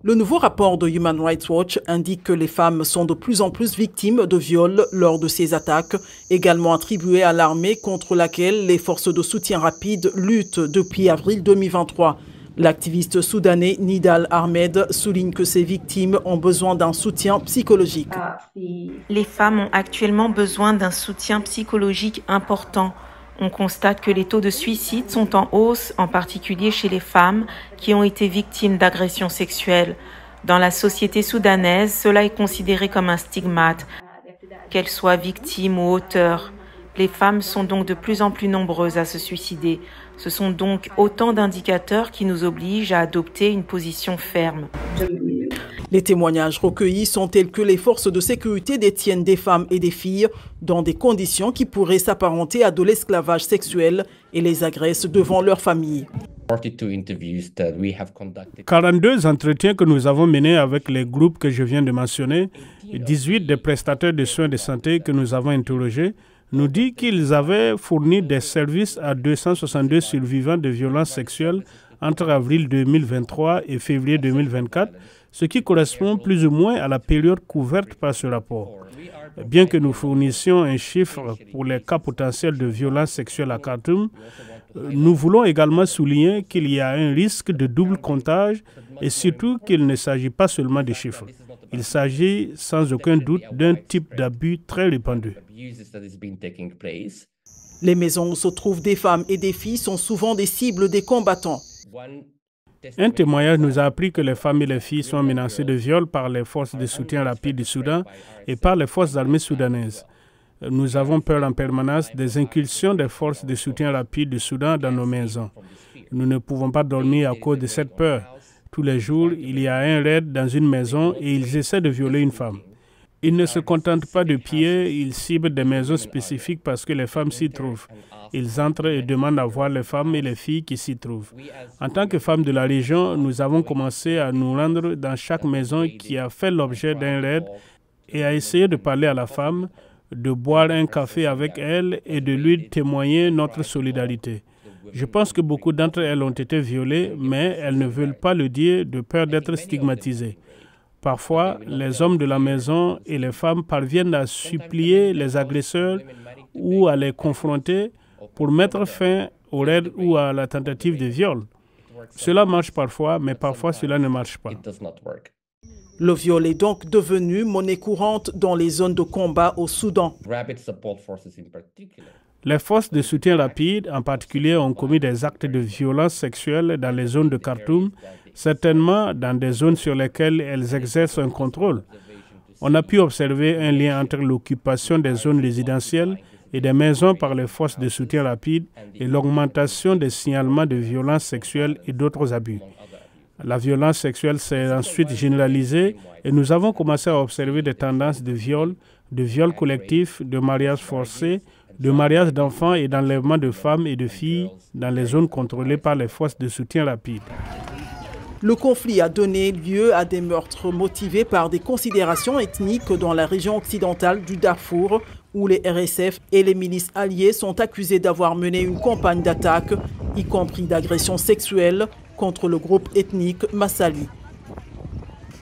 Le nouveau rapport de Human Rights Watch indique que les femmes sont de plus en plus victimes de viols lors de ces attaques, également attribuées à l'armée contre laquelle les forces de soutien rapide luttent depuis avril 2023. L'activiste soudanais Nidal Ahmed souligne que ces victimes ont besoin d'un soutien psychologique. Les femmes ont actuellement besoin d'un soutien psychologique important. On constate que les taux de suicide sont en hausse, en particulier chez les femmes qui ont été victimes d'agressions sexuelles. Dans la société soudanaise, cela est considéré comme un stigmate, qu'elles soient victimes ou auteurs. Les femmes sont donc de plus en plus nombreuses à se suicider. Ce sont donc autant d'indicateurs qui nous obligent à adopter une position ferme. Les témoignages recueillis sont tels que les forces de sécurité détiennent des femmes et des filles dans des conditions qui pourraient s'apparenter à de l'esclavage sexuel et les agressent devant leur famille. 42 entretiens que nous avons menés avec les groupes que je viens de mentionner, 18 des prestataires de soins de santé que nous avons interrogés, nous dit qu'ils avaient fourni des services à 262 survivants de violences sexuelles entre avril 2023 et février 2024, ce qui correspond plus ou moins à la période couverte par ce rapport. Bien que nous fournissions un chiffre pour les cas potentiels de violences sexuelles à Khartoum, nous voulons également souligner qu'il y a un risque de double comptage et surtout qu'il ne s'agit pas seulement de chiffres. Il s'agit sans aucun doute d'un type d'abus très répandu. Les maisons où se trouvent des femmes et des filles sont souvent des cibles des combattants. Un témoignage nous a appris que les femmes et les filles sont menacées de viol par les forces de soutien rapide du Soudan et par les forces armées soudanaises. Nous avons peur en permanence des incursions des forces de soutien rapide du Soudan dans nos maisons. Nous ne pouvons pas dormir à cause de cette peur. Tous les jours, il y a un raid dans une maison et ils essaient de violer une femme. Ils ne se contentent pas de piller, ils ciblent des maisons spécifiques parce que les femmes s'y trouvent. Ils entrent et demandent à voir les femmes et les filles qui s'y trouvent. En tant que femmes de la région, nous avons commencé à nous rendre dans chaque maison qui a fait l'objet d'un raid et à essayer de parler à la femme, de boire un café avec elle et de lui témoigner notre solidarité. Je pense que beaucoup d'entre elles ont été violées, mais elles ne veulent pas le dire de peur d'être stigmatisées. Parfois, les hommes de la maison et les femmes parviennent à supplier les agresseurs ou à les confronter pour mettre fin au raid ou à la tentative de viol. Cela marche parfois, mais parfois cela ne marche pas. Le viol est donc devenu monnaie courante dans les zones de combat au Soudan. Les forces de soutien rapide, en particulier, ont commis des actes de violence sexuelle dans les zones de Khartoum, certainement dans des zones sur lesquelles elles exercent un contrôle. On a pu observer un lien entre l'occupation des zones résidentielles et des maisons par les forces de soutien rapide et l'augmentation des signalements de violences sexuelles et d'autres abus. La violence sexuelle s'est ensuite généralisée et nous avons commencé à observer des tendances de viol collectifs, de mariages forcés, de mariage d'enfants et d'enlèvement de femmes et de filles dans les zones contrôlées par les forces de soutien rapide. Le conflit a donné lieu à des meurtres motivés par des considérations ethniques dans la région occidentale du Darfour, où les RSF et les milices alliées sont accusées d'avoir mené une campagne d'attaque, y compris d'agressions sexuelles, contre le groupe ethnique Massali.